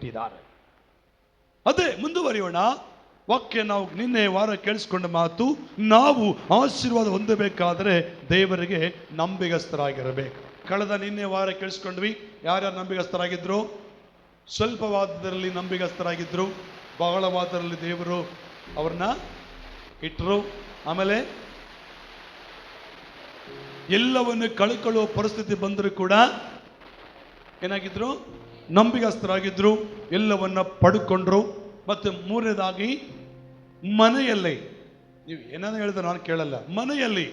ಕೊಟ್ಟಿದ್ದಾರೆ. ಅದೇ ಮುಂದುವರಿಯೋಣ. ವಾಕ್ಯ ನಾವು ನಿನ್ನೆ ವಾರ ಕೇಳಿಸ್ಕೊಂಡ ಮಾತು, ನಾವು ಆಶೀರ್ವಾದ ಹೊಂದಬೇಕಾದ್ರೆ ದೇವರಿಗೆ ನಂಬಿಗಸ್ತರಾಗಿರಬೇಕು. ಕಳೆದ ನಿನ್ನೆ ವಾರ ಕೇಳಿಸ್ಕೊಂಡ್ವಿ. ಯಾರ್ಯಾರು ನಂಬಿಗಸ್ತರಾಗಿದ್ರು? ಸ್ವಲ್ಪ ವಾದದಲ್ಲಿ ನಂಬಿಗಸ್ತರಾಗಿದ್ರು, ಬಹಳ ವಾದದಲ್ಲಿ ದೇವರು ಅವ್ರನ್ನ ಇಟ್ಟರು. ಆಮೇಲೆ ಎಲ್ಲವನ್ನು ಕಳ್ಕೊಳ್ಳುವ ಪರಿಸ್ಥಿತಿ ಬಂದರೂ ಕೂಡ ಏನಾಗಿದ್ರು? ನಂಬಿಗಸ್ತರಾಗಿದ್ರು, ಎಲ್ಲವನ್ನ ಪಡ್ಕೊಂಡ್ರು. ಮತ್ತೆ ಮೂರನೇದಾಗಿ ಮನೆಯಲ್ಲಿ, ನೀವು ಏನಾದ್ರು ಹೇಳಿದ್ರೆ ನಾನು ಕೇಳಲ್ಲ, ಮನೆಯಲ್ಲಿ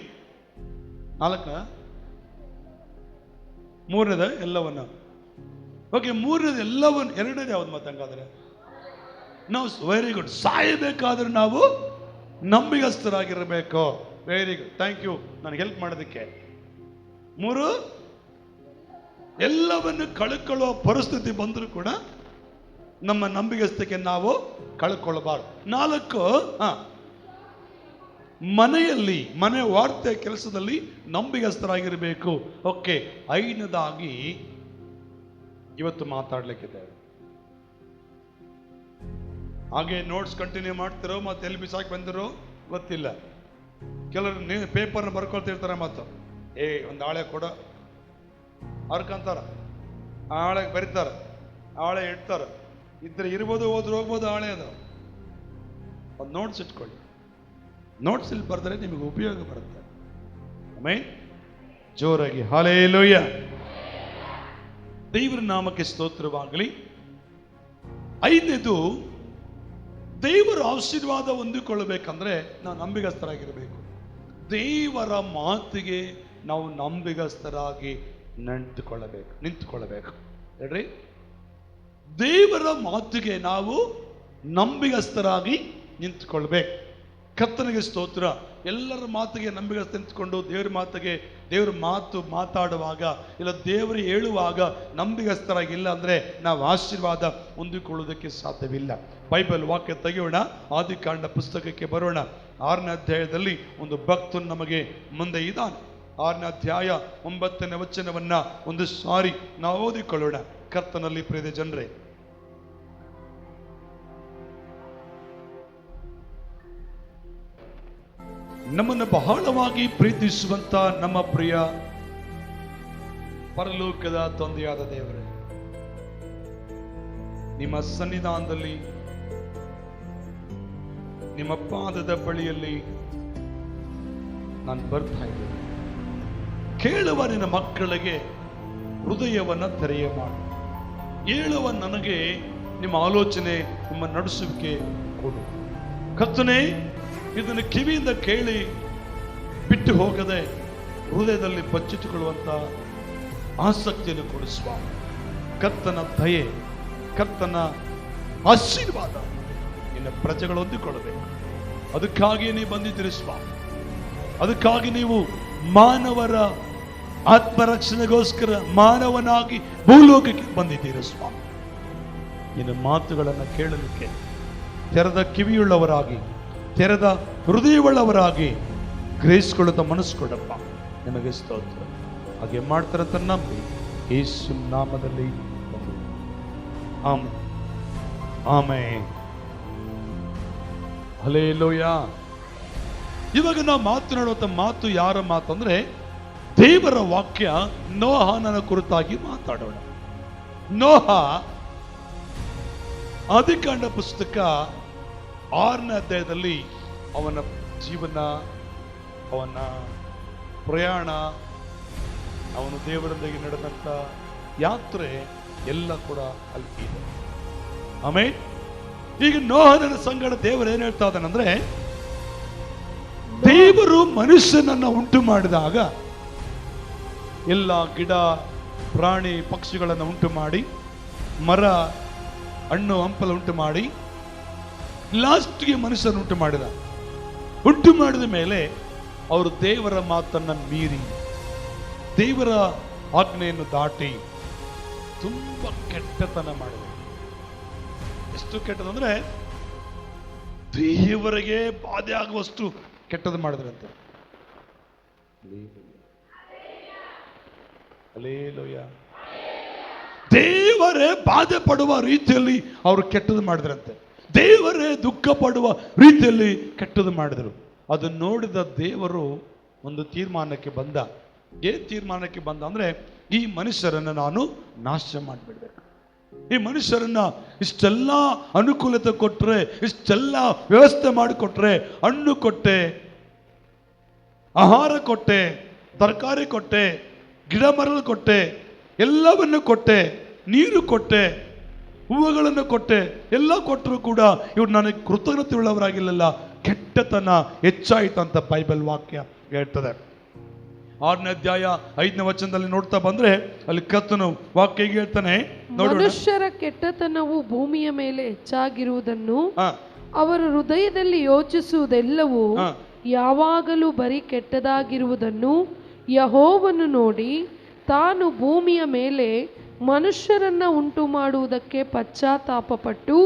ಮೂರನೇದ ಎಲ್ಲವನ್ನ. ಓಕೆ, ಮೂರನೇದು ಎಲ್ಲವನ್ನು. ಎರಡನೇದು ಯಾವ್ದು ಮಾತಂಗಾದ್ರೆ? ನಾವು ವೆರಿ ಗುಡ್. ಸಾಯಬೇಕಾದ್ರೆ ನಾವು ನಂಬಿಗಸ್ತರಾಗಿರಬೇಕು. ವೆರಿ ಗುಡ್, ಥ್ಯಾಂಕ್ ಯು ನನಗೆ ಹೆಲ್ಪ್ ಮಾಡೋದಕ್ಕೆ. ಮೂರು, ಎಲ್ಲವನ್ನು ಕಳ್ಕೊಳ್ಳುವ ಪರಿಸ್ಥಿತಿ ಬಂದರೂ ಕೂಡ ನಮ್ಮ ನಂಬಿಗಸ್ತಕ್ಕೆ ನಾವು ಕಳ್ಕೊಳ್ಳಬಾರ್ದು. ನಾಲ್ಕು, ಮನೆಯಲ್ಲಿ, ಮನೆ ವಾರ್ತೆ ಕೆಲಸದಲ್ಲಿ ನಂಬಿಗಸ್ತರಾಗಿರಬೇಕು. ಓಕೆ, ಐದನೇದಾಗಿ ಇವತ್ತು ಮಾತಾಡ್ಲಿಕ್ಕಿದ್ದೇವೆ. ಹಾಗೆ ನೋಟ್ಸ್ ಕಂಟಿನ್ಯೂ ಮಾಡ್ತಿರೋ ಮತ್ತೆ ಎಲ್ಲಿ ಬಿಸಾಕಿ ಬಂದಿರೋ ಗೊತ್ತಿಲ್ಲ. ಕೆಲವರು ಪೇಪರ್ನ ಬರ್ಕೊಳ್ತಿರ್ತಾರೆ, ಮತ್ತು ಒಂದು ಹಾಳೆ ಕೊಡ ಹರ್ಕಂತಾರ, ಹಾಳೆ ಬರೀತಾರ, ಹಾಳೆ ಇಡ್ತಾರ. ಇದ್ರೆ ಇರ್ಬೋದು, ಹೋದ್ರೆ ಹೋಗ್ಬೋದು, ಹಾಳೆ ಅದು. ಒಂದು ನೋಟ್ಸ್ ಇಟ್ಕೊಳ್ಳಿ. ನೋಟ್ಸ್ ಇಲ್ಲಿ ಬರೆದ್ರೆ ನಿಮಗೆ ಉಪಯೋಗ ಬರುತ್ತೆ. ಆಮೇಲೆ ಜೋರಾಗಿ ಹಲ್ಲೆಲೂಯ. ದೇವರ ನಾಮಕ್ಕೆ ಸ್ತೋತ್ರವಾಗಲಿ. ಐದನೇದು, ದೇವರ ಆಶೀರ್ವಾದ ಹೊಂದಿಕೊಳ್ಳಬೇಕಂದ್ರೆ ನಾವು ನಂಬಿಗಸ್ತರಾಗಿರಬೇಕು. ದೇವರ ಮಾತಿಗೆ ನಾವು ನಂಬಿಗಸ್ತರಾಗಿ ನಿಂತುಕೊಳ್ಳಬೇಕು. ಹೇಳ್ರಿ, ದೇವರ ಮಾತಿಗೆ ನಾವು ನಂಬಿಗಸ್ತರಾಗಿ ನಿಂತುಕೊಳ್ಬೇಕು. ಕರ್ತನಿಗೆ ಸ್ತೋತ್ರ. ಎಲ್ಲರ ಮಾತಿಗೆ ನಂಬಿಗಸ್ತ ನಿಂತ್ಕೊಂಡು ದೇವರ ಮಾತು ಮಾತಾಡುವಾಗ, ಇಲ್ಲ ದೇವರು ಹೇಳುವಾಗ ನಂಬಿಗಸ್ತರಾಗಿಲ್ಲ ಅಂದ್ರೆ ನಾವು ಆಶೀರ್ವಾದ ಹೊಂದಿಕೊಳ್ಳುವುದಕ್ಕೆ ಸಾಧ್ಯವಿಲ್ಲ. ಬೈಬಲ್ ವಾಕ್ಯ ತೆಗೆಯೋಣ. ಆದಿಕಾಂಡ ಪುಸ್ತಕಕ್ಕೆ ಬರೋಣ. 6ನೇ ಅಧ್ಯಾಯದಲ್ಲಿ ಒಂದು ಭಕ್ತನು ನಮಗೆ ಮುಂದೆ ಇದ್ದಾನೆ. 6ನೇ ಅಧ್ಯಾಯ 9ನೇ ವಚನವನ್ನ ಒಂದು ಸಾರಿ ನಾವು ಓದಿಕೊಳ್ಳೋಣ. ಕರ್ತನಲ್ಲಿ ಪ್ರಿಯ ಜನರೇ, ನಮ್ಮನ್ನು ಬಹಳವಾಗಿ ಪ್ರೀತಿಸುವಂತ ನಮ್ಮ ಪ್ರಿಯ ಪರಲೋಕದ ತಂದೆಯಾದ ದೇವರೇ, ನಿಮ್ಮ ಸನ್ನಿಧಾನದಲ್ಲಿ, ನಿಮ್ಮ ಪಾದದ ಬಳಿಯಲ್ಲಿ ನಾನು ಬರ್ತಾ ಇದ್ದೇನೆ. ಕೇಳುವ ನಿನ್ನ ಮಕ್ಕಳಿಗೆ ಹೃದಯವನ್ನ ತೆರೆಯ ಮಾಡಿ, ಹೇಳುವ ನನಗೆ ನಿಮ್ಮ ಆಲೋಚನೆ, ನಿಮ್ಮ ನಡೆಸುವಿಕೆ ಕೊಡು. ಕರ್ತನೇ, ಇದನ್ನು ಕಿವಿಯಿಂದ ಕೇಳಿ ಬಿಟ್ಟು ಹೋಗದೆ ಹೃದಯದಲ್ಲಿ ಬಚ್ಚಿಟ್ಟುಕೊಳ್ಳುವಂತ ಆಸಕ್ತಿಯನ್ನು ಕೊಡಿಸುವ. ಕರ್ತನ ದಯೆ, ಕರ್ತನ ಆಶೀರ್ವಾದ ನಿನ್ನ ಪ್ರಜೆಗಳು ಹೊಂದಿಕೊಳ್ಳಬೇಕು. ಅದಕ್ಕಾಗಿ ನೀವು ಬಂದಿದ್ದೀರಿ ಸ್ವಾಮಿ. ಅದಕ್ಕಾಗಿ ನೀವು ಮಾನವರ ಆತ್ಮರಕ್ಷಣೆಗೋಸ್ಕರ ಮಾನವನಾಗಿ ಭೂಲೋಕಕ್ಕೆ ಬಂದಿದ್ದೀರಿ ಸ್ವಾಮಿ. ನಿನ್ನ ಮಾತುಗಳನ್ನು ಕೇಳಲಿಕ್ಕೆ ತೆರೆದ ಕಿವಿಯುಳ್ಳವರಾಗಿ, ತೆರೆದ ಹೃದಯವುಳ್ಳವರಾಗಿ ಗ್ರಹಿಸಿಕೊಳ್ಳುತ್ತ ಮನಸ್ಸು ಕೊಡಪ್ಪ. ನಿಮಗೆ ಸ್ತೋತ್ರ. ಹಾಗೆ ಮಾಡ್ತಾರಂತ ನಂಬಿ ಯೇಸು ನಾಮದಲ್ಲಿ ಆಮೆನ್. ಆಮೆನ್. ಹಲ್ಲೆಲೂಯ. ಇವಾಗ ನಾವು ಮಾತನಾಡುವಂತ ಮಾತು ಯಾರ ಮಾತಂದ್ರೆ ದೇವರ ವಾಕ್ಯ. ನೋಹನ ಕುರಿತಾಗಿ ಮಾತಾಡೋಣ. ನೋಹ ಆದಿಕಾಂಡ ಪುಸ್ತಕ 6ನೇ ಅಧ್ಯಾಯದಲ್ಲಿ ಅವನ ಜೀವನ, ಅವನ ಪ್ರಯಾಣ, ಅವನು ದೇವರೊಂದಿಗೆ ನಡೆದಂತ ಯಾತ್ರೆ ಎಲ್ಲ ಕೂಡ ಅಲ್ಲಿ ಇದೆ. ಆಮೇಲೆ ಈಗ ನೋಹನ ಸಂಗಡ ದೇವರು ಏನ್ ಹೇಳ್ತಾ ಇದ್ದಾನಂದ್ರೆ, ದೇವರು ಮನುಷ್ಯನನ್ನ ಉಂಟು ಮಾಡಿದಾಗ ಎಲ್ಲ ಗಿಡ ಪ್ರಾಣಿ ಪಕ್ಷಿಗಳನ್ನು ಉಂಟು ಮಾಡಿ, ಮರ ಹಣ್ಣು ಹಂಪಲ ಉಂಟು ಮಾಡಿ, ಲಾಸ್ಟ್ಗೆ ಮನುಷ್ಯನ ಉಂಟು ಮಾಡಿದ. ಉಂಟು ಮಾಡಿದ ಮೇಲೆ ಅವರು ದೇವರ ಮಾತನ್ನ ಮೀರಿ, ದೇವರ ಆಜ್ಞೆಯನ್ನು ದಾಟಿ ತುಂಬಾ ಕೆಟ್ಟತನ ಮಾಡಿದರು. ಎಷ್ಟು ಕೆಟ್ಟದಂದ್ರೆ ದೇವರಿಗೆ ಬಾಧೆ ಆಗುವಷ್ಟು ಕೆಟ್ಟದ್ದು ಮಾಡಿದ್ರಂತೆ. ಹಲ್ಲೆಲೂಯ. ದೇವರೇ ಬಾಧೆ ಪಡುವ ರೀತಿಯಲ್ಲಿ ಅವರು ಕೆಟ್ಟದ್ದು ಮಾಡಿದ್ರಂತೆ. ದೇವರೇ ದುಃಖ ಪಡುವ ರೀತಿಯಲ್ಲಿ ಕೆಟ್ಟದ್ದು ಮಾಡಿದರು. ಅದನ್ನು ನೋಡಿದ ದೇವರು ಒಂದು ತೀರ್ಮಾನಕ್ಕೆ ಬಂದ. ಏನ್ ತೀರ್ಮಾನಕ್ಕೆ ಬಂದ ಅಂದ್ರೆ, ಈ ಮನುಷ್ಯರನ್ನು ನಾನು ನಾಶ ಮಾಡಿಬಿಡ್ಬೇಕು. ಈ ಮನುಷ್ಯರನ್ನ ಇಷ್ಟೆಲ್ಲ ಅನುಕೂಲತೆ ಕೊಟ್ರೆ, ಇಷ್ಟೆಲ್ಲ ವ್ಯವಸ್ಥೆ ಮಾಡಿಕೊಟ್ರೆ, ಹಣ್ಣು ಕೊಟ್ಟೆ, ಆಹಾರ ಕೊಟ್ಟೆ, ತರಕಾರಿ ಕೊಟ್ಟೆ, ಗಿಡ ಮರಗಳು ಕೊಟ್ಟೆ, ಎಲ್ಲವನ್ನು ಕೊಟ್ಟೆ, ನೀರು ಕೊಟ್ಟೆ, ಹೂವುಗಳನ್ನು ಕೊಟ್ಟೆ, ಎಲ್ಲ ಕೊಟ್ಟರು ಕೂಡ ಇವ್ರು ನನಗೆ ಕೃತಜ್ಞತೆ ಉಳ್ಳವರಾಗಿಲ್ಲ, ಕೆಟ್ಟತನ ಹೆಚ್ಚಾಯಿತಂತ ಬೈಬಲ್ ವಾಕ್ಯ ಹೇಳ್ತದೆ. 6ನೇ ಅಧ್ಯಾಯ 5ನೇ ವಚನದಲ್ಲಿ ನೋಡ್ತಾ ಬಂದ್ರೆ ಅಲ್ಲಿ ಕರ್ತನು ವಾಕ್ಯ ಹೇಳ್ತಾನೆ, ಮನುಷ್ಯರ ಕೆಟ್ಟತನವು ಭೂಮಿಯ ಮೇಲೆ ಹೆಚ್ಚಾಗಿರುವುದನ್ನು ಅವರ ಹೃದಯದಲ್ಲಿ ಯೋಚಿಸುವುದೆಲ್ಲವೂ ಯಾವಾಗಲೂ ಬರೀ ಕೆಟ್ಟದಾಗಿರುವುದನ್ನು ಯೆಹೋವನು ನೋಡಿ ತಾನು ಭೂಮಿಯ ಮೇಲೆ ಮನುಷ್ಯರನ್ನ ಉಂಟು ಮಾಡುವುದಕ್ಕೆ ಪಶ್ಚಾತ್ತಾಪಪಟ್ಟು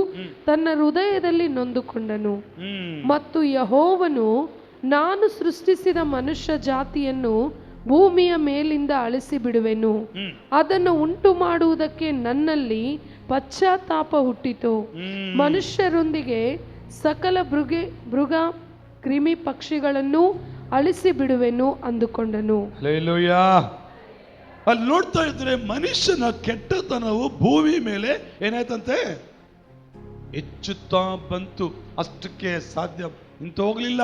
ತನ್ನ ಹೃದಯದಲ್ಲಿ ನೊಂದುಕೊಂಡನು. ಮತ್ತು ಯೆಹೋವನು ನಾನು ಸೃಷ್ಟಿಸಿದ ಮನುಷ್ಯ ಜಾತಿಯನ್ನು ಭೂಮಿಯ ಮೇಲಿಂದ ಅಳಿಸಿ ಬಿಡುವೆನು, ಅದನ್ನು ಉಂಟು ಮಾಡುವುದಕ್ಕೆ ನನ್ನಲ್ಲಿ ಪಶ್ಚಾತ್ತಾಪ ಹುಟ್ಟಿತು. ಮನುಷ್ಯರೊಂದಿಗೆ ಸಕಲ ಮೃಗ ಕ್ರಿಮಿ ಪಕ್ಷಿಗಳನ್ನು ಅಳಿಸಿ ಬಿಡುವೆನು ಅಂದುಕೊಂಡನು. ಅಲ್ಲಿ ನೋಡ್ತಾ ಇದ್ರೆ ಮನುಷ್ಯನ ಕೆಟ್ಟತನವು ಭೂಮಿ ಮೇಲೆ ಏನಾಯ್ತಂತೆ, ಹೆಚ್ಚುತ್ತಾ ಬಂತು. ಅಷ್ಟಕ್ಕೆ ಸಾಧ್ಯ ನಿಂತು ಹೋಗ್ಲಿಲ್ಲ.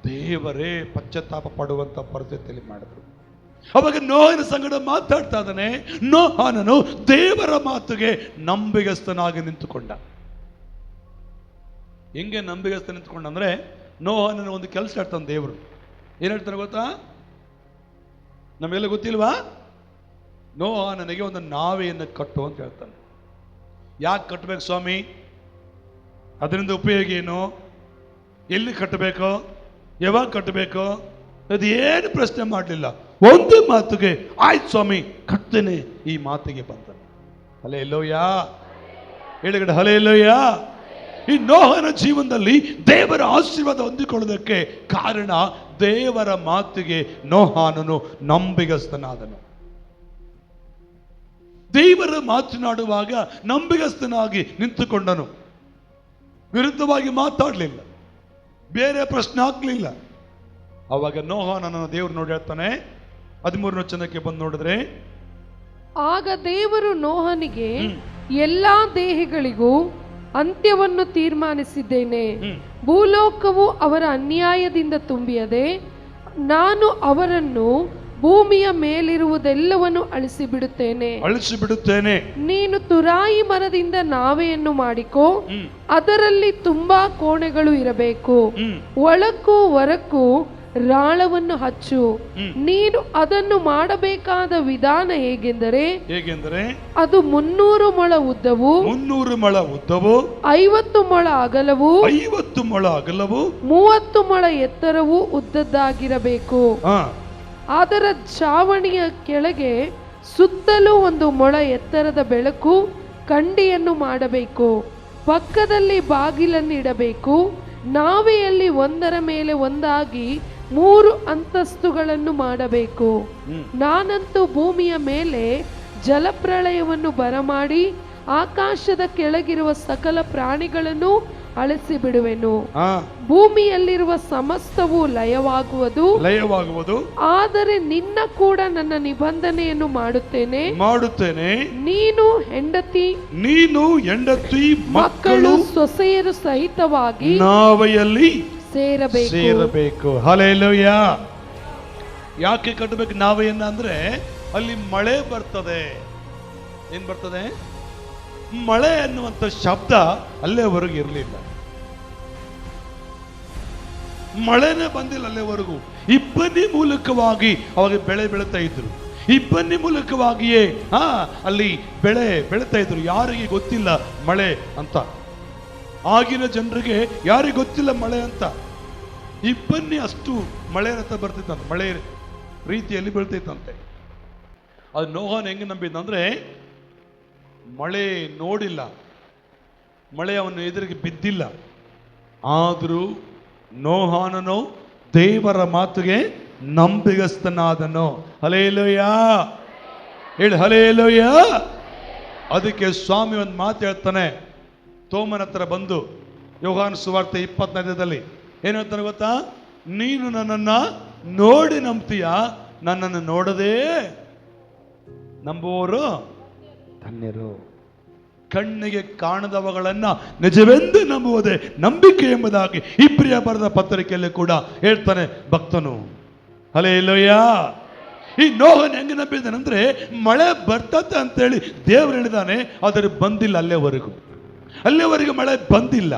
ದೇವರೇ ಪಶ್ಚಾತ್ತಾಪ ಪಡುವಂತ ಪರಿಸ್ಥಿತಿಯಲ್ಲಿ ಮಾಡಿದ್ರು. ಅವಾಗ ನೋಹನ ಸಂಗಡ ಮಾತಾಡ್ತಾ ಇದ್ದಾನೆ. ನೋಹನನು ದೇವರ ಮಾತುಗೆ ನಂಬಿಗಸ್ತನಾಗಿ ನಿಂತುಕೊಂಡ. ಹೆಂಗೆ ನಂಬಿಗಸ್ತ ನಿಂತ್ಕೊಂಡ ಅಂದ್ರೆ, ನೋಹನ ಒಂದು ಕೆಲಸ ಹೇಳ್ತಾನೆ ದೇವರು. ಏನ್ ಹೇಳ್ತಾನೆ ಗೊತ್ತಾ? ನಮಗೆಲ್ಲ ಗೊತ್ತಿಲ್ವಾ? ನೋಹ ನನಗೆ ಒಂದು ನಾವೆಯನ್ನು ಕಟ್ಟು ಅಂತ ಹೇಳ್ತಾನೆ. ಯಾಕೆ ಕಟ್ಟಬೇಕು ಸ್ವಾಮಿ? ಅದರಿಂದ ಉಪಯೋಗ ಏನು? ಎಲ್ಲಿ ಕಟ್ಟಬೇಕು? ಯಾವಾಗ ಕಟ್ಟಬೇಕು? ಅದೇನು ಪ್ರಶ್ನೆ ಮಾಡಲಿಲ್ಲ. ಒಂದು ಮಾತುಗೆ ಆಯ್ತು ಸ್ವಾಮಿ ಕಟ್ತೇನೆ, ಈ ಮಾತಿಗೆ ಬಂದನು. ಹಲ್ಲೆಲೂಯ, ಹೇಳಿಗಡೆ ಹಲ್ಲೆಲೂಯ. ಈ ನೋಹನ ಜೀವನದಲ್ಲಿ ದೇವರ ಆಶೀರ್ವಾದ ಹೊಂದಿಕೊಳ್ಳೋದಕ್ಕೆ ಕಾರಣ ದೇವರ ಮಾತಿಗೆ ನೋಹನನು ನಂಬಿಗಸ್ತನಾದನು. ದೇವರ ಮಾತನಾಡುವಾಗ ನಂಬಿಗಸ್ತನಾಗಿ ನಿಂತುಕೊಂಡನು. ವಿರುದ್ಧವಾಗಿ ಮಾತಾಡಲಿಲ್ಲ, ಬೇರೆ ಪ್ರಶ್ನೆ ಹಾಕ್ಲಿಲ್ಲ. ಅವಾಗ ನೋಹನನ್ನು ದೇವರು ನೋಡಿ ಹೇಳ್ತಾನೆ 13ನೇ ವಚನಕ್ಕೆ ಬಂದು ನೋಡಿದ್ರೆ, ಆಗ ದೇವರು ನೋಹನಿಗೆ ಎಲ್ಲಾ ದೇಹಿಗಳಿಗೂ ಅಂತ್ಯವನ್ನು ತೀರ್ಮಾನಿಸಿದ್ದೇನೆ. ಭೂಲೋಕವು ಅವರ ಅನ್ಯಾಯದಿಂದ ತುಂಬಿಯದೆ ನಾನು ಅವರನ್ನು ಭೂಮಿಯ ಮೇಲಿರುವುದೆಲ್ಲವನ್ನು ಅಳಿಸಿಬಿಡುತ್ತೇನೆ. ನೀನು ತುರಾಯಿ ಮರದಿಂದ ನಾವೆಯನ್ನು ಮಾಡಿಕೋ, ಅದರಲ್ಲಿ ತುಂಬಾ ಕೋಣೆಗಳು ಇರಬೇಕು, ಒಳಕ್ಕೂ ಹೊರಕ್ಕೂ ರಾಳವನ್ನು ಹಚ್ಚು. ನೀನು ಅದನ್ನು ಮಾಡಬೇಕಾದ ವಿಧಾನ ಹೇಗೆಂದರೆ ಅದು 300 ಮೊಳ ಉದ್ದವು 50 ಮೊಳ ಅಗಲವು 30 ಮೊಳ ಎತ್ತರವು ಉದ್ದದ್ದಾಗಿರಬೇಕು. ಅದರ ಛಾವಣಿಯ ಕೆಳಗೆ ಸುತ್ತಲೂ 1 ಮೊಳ ಎತ್ತರದ ಬೆಳಕು ಕಂಡಿಯನ್ನು ಮಾಡಬೇಕು. ಪಕ್ಕದಲ್ಲಿ ಬಾಗಿಲನ್ನು ಇಡಬೇಕು. ನಾವೆಯಲ್ಲಿ ಒಂದರ ಮೇಲೆ ಒಂದಾಗಿ 3 ಅಂತಸ್ತುಗಳನ್ನು ಮಾಡಬೇಕು. ನಾನಂತೂ ಭೂಮಿಯ ಮೇಲೆ ಜಲಪ್ರಳಯವನ್ನು ಬರಮಾಡಿ ಆಕಾಶದ ಕೆಳಗಿರುವ ಸಕಲ ಪ್ರಾಣಿಗಳನ್ನು ಅಳಿಸಿ ಬಿಡುವೆನು. ಭೂಮಿಯಲ್ಲಿರುವ ಸಮಸ್ತವು ಲಯವಾಗುವುದು. ಆದರೆ ನಿನ್ನ ಕೂಡ ನನ್ನ ನಿಬಂಧನೆಯನ್ನು ಮಾಡುತ್ತೇನೆ. ನೀನು ಹೆಂಡತಿ ಮಕ್ಕಳು ಸೊಸೆಯರು ಸಹಿತವಾಗಿ ನಾವೆಯಲ್ಲಿ ಸೇರಬೇಕು. ಹಲ್ಲೆಲೂಯಾ. ಯಾಕೆ ಕಟ್ಟಬೇಕು ನಾವೆಯನ್ನ ಅಂದ್ರೆ, ಅಲ್ಲಿ ಮಳೆ ಬರ್ತದೆ. ಏನ್ ಬರ್ತದೆ? ಮಳೆ ಅನ್ನುವಂಥ ಶಬ್ದ ಅಲ್ಲೇವರೆಗೂ ಇರಲಿಲ್ಲ. ಮಳೆನೇ ಬಂದಿಲ್ಲ ಅಲ್ಲೇವರೆಗೂ. ಇಬ್ಬನಿ ಮೂಲಕವಾಗಿ ಅವಾಗ ಬೆಳೆ ಬೆಳೀತಾ ಇದ್ರು. ಇಬ್ಬನಿ ಮೂಲಕವಾಗಿಯೇ ಅಲ್ಲಿ ಬೆಳೆ ಬೆಳೀತಾ ಇದ್ರು. ಯಾರಿಗೆ ಗೊತ್ತಿಲ್ಲ ಮಳೆ ಅಂತ, ಆಗಿನ ಜನರಿಗೆ ಯಾರಿಗೆ ಗೊತ್ತಿಲ್ಲ ಮಳೆ ಅಂತ. ಇಬ್ಬನಿ ಅಷ್ಟು ಮಳೆ ಅಂತ ಬರ್ತಿತ್ತಂತೆ, ಮಳೆ ರೀತಿಯಲ್ಲಿ ಬೀಳ್ತೈತಂತೆ. ಅದು ನೋಹನ ಹೆಂಗೆ ನಂಬಿದ್ದಂದ್ರೆ, ಮಳೆ ನೋಡಿಲ್ಲ, ಮಳೆ ಅವನ ಎದುರಿಗೆ ಬಿದ್ದಿಲ್ಲ. ಆದರೂ ನೋಹನನು ದೇವರ ಮಾತುಗೆ ನಂಬಿಗಸ್ತನಾದನು. ಹಲ್ಲೆಲೂಯಾ, ಹೇಳಿ ಹಲ್ಲೆಲೂಯಾ. ಅದಕ್ಕೆ ಸ್ವಾಮಿ ಒಂದು ಮಾತು ಹೇಳ್ತಾನೆ, ತೋಮನ ಹತ್ರ ಬಂದು ಯೋಹಾನ ಸುವಾರ್ತೆ 25ರಲ್ಲಿ ಏನು ಹೇಳ್ತಾನೆ ಗೊತ್ತಾ? ನೀನು ನನ್ನನ್ನು ನೋಡಿ ನಂಬ್ತೀಯ, ನನ್ನನ್ನು ನೋಡದೇ ನಂಬುವವರು ಧನ್ಯರು. ಕಣ್ಣಿಗೆ ಕಾಣದವುಗಳನ್ನ ನಿಜವೆಂದು ನಂಬುವುದೇ ನಂಬಿಕೆ ಎಂಬುದಾಗಿ ಇಬ್ರಿಯ ಬರೆದ ಪತ್ರಿಕೆಯಲ್ಲಿ ಕೂಡ ಹೇಳ್ತಾನೆ ಭಕ್ತನು. ಹಲ್ಲೆಲೂಯಾ. ಈ ನೋಹನ್ ಹೆಂಗೆ ನಂಬಿದ್ದಾನಂದ್ರೆ, ಮಳೆ ಬರ್ತದೆ ಅಂತೇಳಿ ದೇವರು ಹೇಳಿದಾನೆ, ಆದರೆ ಬಂದಿಲ್ಲ. ಅಲ್ಲೇವರೆಗೂ ಮಳೆ ಬಂದಿಲ್ಲ,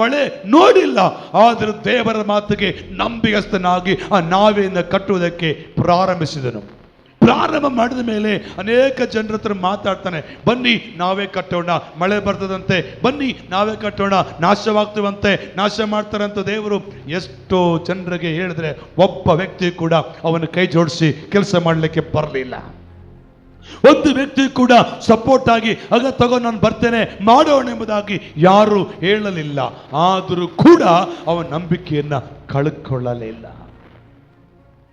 ಮಳೆ ನೋಡಿಲ್ಲ. ಆದರೂ ದೇವರ ಮಾತಿಗೆ ನಂಬಿಗಸ್ತನಾಗಿ ಆ ನಾವೆಯನ್ನು ಕಟ್ಟುವುದಕ್ಕೆ ಪ್ರಾರಂಭಿಸಿದನು. ಪ್ರಾರಂಭ ಮಾಡಿದ ಮೇಲೆ ಅನೇಕ ಜನರ ಹತ್ರ ಮಾತಾಡ್ತಾನೆ, ಬನ್ನಿ ನಾವೇ ಕಟ್ಟೋಣ, ಮಳೆ ಬರ್ತದಂತೆ, ಬನ್ನಿ ನಾವೇ ಕಟ್ಟೋಣ, ನಾಶವಾಗ್ತೀವಂತೆ, ನಾಶ ಮಾಡ್ತಾರಂತ ದೇವರು. ಎಷ್ಟೋ ಜನರಿಗೆ ಹೇಳಿದ್ರೆ ಒಬ್ಬ ವ್ಯಕ್ತಿ ಕೂಡ ಅವನ ಕೈ ಜೋಡಿಸಿ ಕೆಲಸ ಮಾಡಲಿಕ್ಕೆ ಬರಲಿಲ್ಲ. ಒಂದು ವ್ಯಕ್ತಿ ಕೂಡ ಸಪೋರ್ಟ್ ಆಗಿ ಆಗ ತಗೋ ನಾನು ಬರ್ತೇನೆ ಮಾಡೋಣ ಎಂಬುದಾಗಿ ಯಾರು ಹೇಳಲಿಲ್ಲ. ಆದರೂ ಕೂಡ ಅವನ ನಂಬಿಕೆಯನ್ನ ಕಳ್ಕೊಳ್ಳಲಿಲ್ಲ.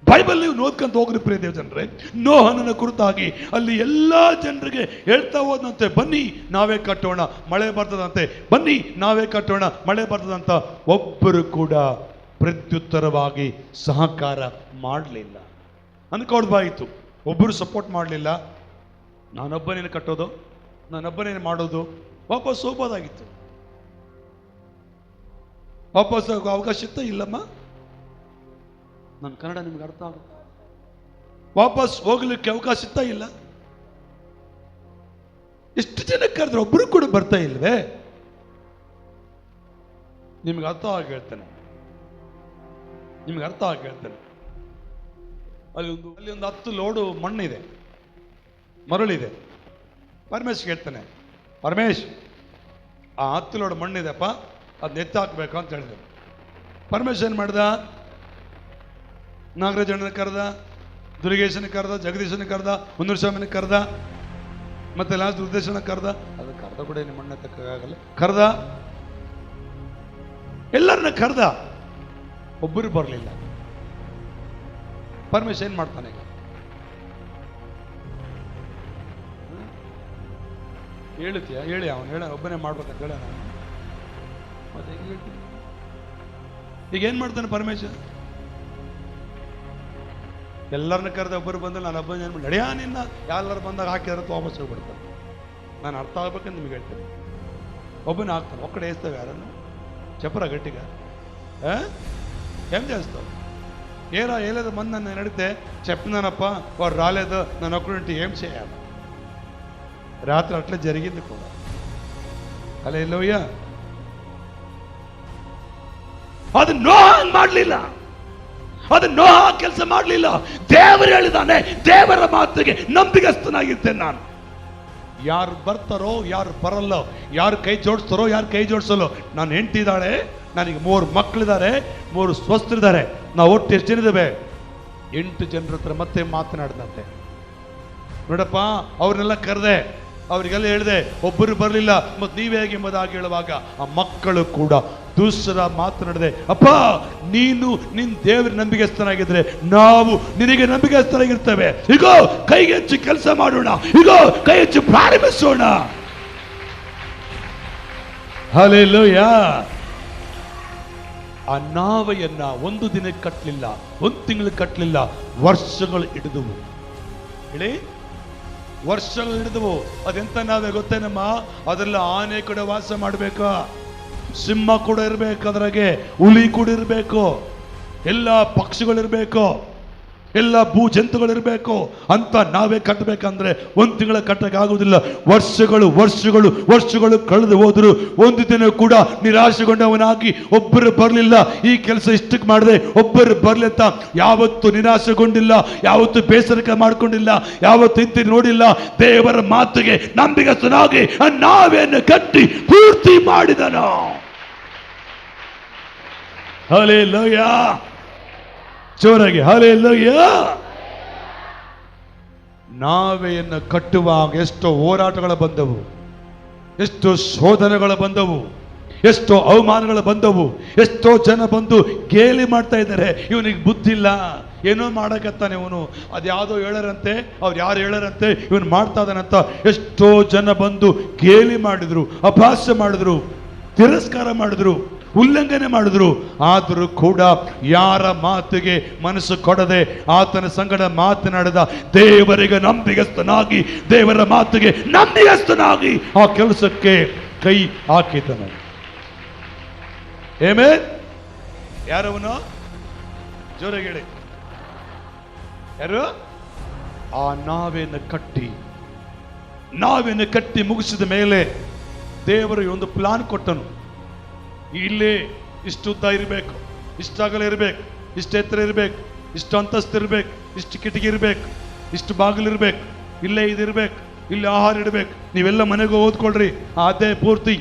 ಬೈಬಲ್ ನೀವು ನೋಡ್ಕೊಂತ ಹೋಗ್ರಿ ಪ್ರಿಯ ದೇವ ಜನರೇ, ನೋಹನನ ಕುರಿತಾಗಿ ಅಲ್ಲಿ ಎಲ್ಲಾ ಜನರಿಗೆ ಹೇಳ್ತಾ ಹೋದಂತೆ, ಬನ್ನಿ ನಾವೇ ಕಟ್ಟೋಣ, ಮಳೆ ಬರ್ತದಂತೆ, ಬನ್ನಿ ನಾವೇ ಕಟ್ಟೋಣ, ಮಳೆ ಬರ್ತದಂತ. ಒಬ್ಬರು ಕೂಡ ಪ್ರತ್ಯುತ್ತರವಾಗಿ ಸಹಕಾರ ಮಾಡಲಿಲ್ಲ. ಅನ್ಕೊಳ್ಬಾಯಿತು, ಒಬ್ಬರು ಸಪೋರ್ಟ್ ಮಾಡಲಿಲ್ಲ. ನಾನೊಬ್ಬನೇನು ಕಟ್ಟೋದು, ನಾನೊಬ್ಬನೇನು ಮಾಡೋದು, ವಾಪಸ್ ಹೋಗ್ಬೋದಾಗಿತ್ತು. ವಾಪಸ್ ಹೋಗೋ ಅವಕಾಶ ಇತ್ತ? ಇಲ್ಲಮ್ಮ. ನನ್ನ ಕನ್ನಡ ನಿಮ್ಗೆ ಅರ್ಥ ಆಗುತ್ತೆ? ವಾಪಸ್ ಹೋಗ್ಲಿಕ್ಕೆ ಅವಕಾಶ ಇತ್ತ? ಇಲ್ಲ. ಎಷ್ಟು ಜನ ಕರೆದ್ರೆ ಒಬ್ಬರು ಕೂಡ ಬರ್ತಾ ಇಲ್ವೇ? ನಿಮ್ಗೆ ಅರ್ಥ ಆಗಿ ಹೇಳ್ತೇನೆ, ಅಲ್ಲಿ ಒಂದು 10 ಲೋಡು ಮಣ್ಣಿದೆ, ಮರಳಿದೆ. ಪರಮೇಶ್ ಹೇಳ್ತಾನೆ, ಪರಮೇಶ್ ಆ 10 ಲೋಡ್ ಮಣ್ಣಿದೆಪ್ಪ, ಅದನ್ನ ಎತ್ತಾಕ್ಬೇಕು ಅಂತ ಹೇಳಿದ್ರು. ಪರಮೇಶ್ ಏನು ಮಾಡ್ದ? ನಾಗರಾಜಣ್ಣನ ಕರೆದ, ದುರ್ಗೇಶನ ಕರೆದ, ಜಗದೀಶನ ಕರೆದ, ಸ್ವಾಮಿನ ಕರೆದ, ಮತ್ತೆ ಲಾಸ್ಟ್ ಉದ್ದೇಶನ ಕರೆದ. ಅದು ಕರೆದ ಕೂಡ ಏನು ಮಣ್ಣು ಎತ್ತಕ್ಕಾಗಲ್ಲ. ಕರೆದ, ಎಲ್ಲರನ್ನ ಕರೆದ, ಒಬ್ಬರು ಬರಲಿಲ್ಲ. ಪರಮೇಶ್ ಏನ್ ಮಾಡ್ತಾನೆ? ಹೇಳುತ್ತೀಯ? ಹೇಳಿ, ಅವನು ಹೇಳ, ಒಬ್ಬನೇ ಮಾಡ್ಬೇಕಂತ ಹೇಳ. ಮತ್ತೆ ಈಗ ಏನ್ ಮಾಡ್ತಾನೆ ಪರಮೇಶ್? ಎಲ್ಲರನ್ನ ಕರೆದ, ಒಬ್ಬರು ಬಂದ್ರೆ ನಾನು ಒಬ್ಬ ನಡೆಯ ನಿನ್ನ ಎಲ್ಲರೂ ಬಂದಾಗ ಹಾಕಿದ್ರೆ ವಾಪಸ್ ಹೋಗ್ಬಿಡ್ತಾನೆ. ನಾನು ಅರ್ಥ ಆಗ್ಬೇಕಂತ ನಿಮ್ಗೆ ಹೇಳ್ತೇನೆ. ಒಬ್ಬನೇ ಹಾಕ್ತಾನೆ, ಒಕ್ಕಡೆ వేస్తావు ಯಾರನ್ನು చెప్పరా గట్టిగా ఏం చేస్తావు? ఏరా ఏలేదు మంది నన్ను అడిగితే చెప్పినానప్ప వాడు రాలేదు, నన్ను ఒక్కడుంటే ఏం చేయాలి? రాత్రి అట్లా జరిగింది కూడా. హల్లెలూయా. ಅದು ನೋಹ ಮಾಡಲಿಲ್ಲ, ಅದು ನೋಹ ಕೆಲಸ ಮಾಡಲಿಲ್ಲ. ದೇವರು ಹೇಳಿದಾನೆ, ದೇವರ ಮಾತಿಗೆ ನಂಬಿಗಸ್ತನಾಗಿರ್ತೇನೆ ನಾನು. ಯಾರು ಬರ್ತಾರೋ ಯಾರು ಬರಲ್ಲೋ, ಯಾರು ಕೈ ಜೋಡಿಸ್ತಾರೋ ಯಾರು ಕೈ ಜೋಡಿಸಲ್ಲೋ. ನಾನು ಹೆಂಡತಿ ಇದ್ದಾಳೆ, ನನಗೆ 3 ಮಕ್ಕಳಿದ್ದಾರೆ, 3 ಸ್ವಸ್ಥರಿದ್ದಾರೆ. ನಾವು ಒಟ್ಟು ಎಷ್ಟು ಜನ ಇದ್ದೇವೆ? 8 ಜನರ ಹತ್ರ ಮತ್ತೆ ಮಾತನಾಡಿದಂತೆ. ನೋಡಪ್ಪ, ಅವ್ರನ್ನೆಲ್ಲ ಕರೆದೆ, ಅವರಿಗೆಲ್ಲ ಹೇಳಿದೆ, ಒಬ್ಬರು ಬರಲಿಲ್ಲ, ಮತ್ತು ನೀವೇ ಹೇಗೆ ಎಂಬುದಾಗಿ ಹೇಳುವಾಗ ಆ ಮಕ್ಕಳು ಕೂಡ ದೂಸರ ಮಾತನಾಡಿದೆ. ಅಪ್ಪ, ನೀನು ನಿನ್ನ ದೇವರ ನಂಬಿಕೆಸ್ತನಾಗಿದ್ರೆ ನಾವು ನಿನಗೆ ನಂಬಿಕೆಸ್ತನಾಗಿರ್ತೇವೆ. ಈಗೋ ಕೈಗೆ ಹೆಚ್ಚು ಕೆಲಸ ಮಾಡೋಣ, ಈಗೋ ಕೈ ಹೆಚ್ಚು ಪ್ರಾರಂಭಿಸೋಣ. ಹಲ್ಲೆಲೂಯಾ. ಆ ನಾವೆಯನ್ನ 1 ದಿನಕ್ಕೆ ಕಟ್ಟಲಿಲ್ಲ, 1 ತಿಂಗಳು ಕಟ್ಟಲಿಲ್ಲ, ವರ್ಷಗಳು ಹಿಡಿದವು. ಹೇಳಿ, ವರ್ಷಗಳು ಹಿಡಿದವು. ಅದೆಂತ ನಾವೇ ಗೊತ್ತೇನಮ್ಮ? ಅದೆಲ್ಲ ಆನೆ ಕೂಡ ವಾಸ ಮಾಡಬೇಕಾ, ಸಿಂಹ ಕೂಡ ಇರಬೇಕು, ಅದ್ರಾಗೆ ಹುಲಿ ಕೂಡ ಇರಬೇಕು, ಎಲ್ಲ ಪಕ್ಷಿಗಳಿರ್ಬೇಕು, ಎಲ್ಲ ಭೂ ಜಂತುಗಳಿರ್ಬೇಕು. ಅಂತ ನಾವೇ ಕಟ್ಟಬೇಕಂದ್ರೆ 1 ತಿಂಗಳ ಕಟ್ಟಕ್ಕಾಗುವುದಿಲ್ಲ. ವರ್ಷಗಳು ವರ್ಷಗಳು ವರ್ಷಗಳು ಕಳೆದು ಹೋದ್ರು, 1 ದಿನ ಕೂಡ ನಿರಾಶೆಗೊಂಡವನಾಗಿ ಒಬ್ಬರು ಬರಲಿಲ್ಲ. ಈ ಕೆಲಸ ಇಷ್ಟಕ್ಕೆ ಮಾಡಿದೆ, ಒಬ್ಬರು ಬರ್ಲಿಂತ ಯಾವತ್ತು ನಿರಾಶೆಗೊಂಡಿಲ್ಲ, ಯಾವತ್ತು ಬೇಸರಿಕೆ ಮಾಡ್ಕೊಂಡಿಲ್ಲ, ಯಾವತ್ತು ಇಂತಿ ನೋಡಿಲ್ಲ. ದೇವರ ಮಾತಿಗೆ ನಂಬಿಗಸ್ತನಾಗಿ ನಾವೇನು ಕಟ್ಟಿ ಪೂರ್ತಿ ಮಾಡಿದನು. ಹಲ್ಲೆಲೂಯಾ. ಜೋರಾಗಿ ಹಲ್ಲೆಲೂಯಾ. ನಾವೆಯನ್ನು ಕಟ್ಟುವಾಗ ಎಷ್ಟೋ ಹೋರಾಟಗಳು ಬಂದವು, ಎಷ್ಟೋ ಶೋಧನೆಗಳು ಬಂದವು, ಎಷ್ಟೋ ಅವಮಾನಗಳು ಬಂದವು. ಎಷ್ಟೋ ಜನ ಬಂದು ಗೇಲಿ ಮಾಡ್ತಾ ಇದ್ದಾರೆ, ಇವನಿಗೆ ಬುದ್ಧಿ ಇಲ್ಲ, ಏನೋ ಮಾಡಕತ್ತಾನೆ ಇವನು, ಅದ್ಯಾವುದೋ ಹೇಳರಂತೆ, ಅವ್ರು ಯಾರು ಹೇಳರಂತೆ, ಇವನು ಮಾಡ್ತಾ ಇದ್ದಾನಂತ ಎಷ್ಟೋ ಜನ ಬಂದು ಗೇಲಿ ಮಾಡಿದ್ರು, ಅಪಹಾಸ್ಯ ಮಾಡಿದ್ರು, ತಿರಸ್ಕಾರ ಮಾಡಿದ್ರು, ಉಲ್ಲಂಘನೆ ಮಾಡಿದ್ರು. ಆದರೂ ಕೂಡ ಯಾರ ಮಾತಿಗೆ ಮನಸ್ಸು ಕೊಡದೆ ಆತನ ಸಂಗಡ ಮಾತನಾಡಿದ ದೇವರಿಗೆ ನಂಬಿಗಸ್ತನಾಗಿ, ದೇವರ ಮಾತಿಗೆ ನಂಬಿಗಸ್ತನಾಗಿ ಆ ಕೆಲಸಕ್ಕೆ ಕೈ ಹಾಕಿದನು. ಆಮೆನ್. ಯಾರವನು? ಜೋರಾಗಿ ಹೇಳಿ. ಯಾರು? ಆ ನಾವೇನ ಕಟ್ಟಿ ಮುಗಿಸಿದ ಮೇಲೆ ದೇವರು ಒಂದು ಪ್ಲಾನ್ ಕೊಟ್ಟನು. ಇಲ್ಲೇ ಇಷ್ಟು ಉದ್ದ ಇರಬೇಕು, ಇಷ್ಟು ಅಗಲ ಇರಬೇಕು, ಇಷ್ಟು ಎತ್ತರ ಇರಬೇಕು, ಇಷ್ಟು ಅಂತಸ್ತು ಇರಬೇಕು, ಇಷ್ಟು ಕಿಟಕಿ ಇರಬೇಕು, ಇಷ್ಟು ಬಾಗಿಲು ಇರಬೇಕು, ಇಲ್ಲೇ ಇದಿರ್ಬೇಕು, ಇಲ್ಲಿ ಆಹಾರ ಇಡಬೇಕು, ನೀವೆಲ್ಲ ಮನೆಗೆ ಓದ್ಕೊಳ್ರಿ, ಅದೇ ಪೂರ್ತಿ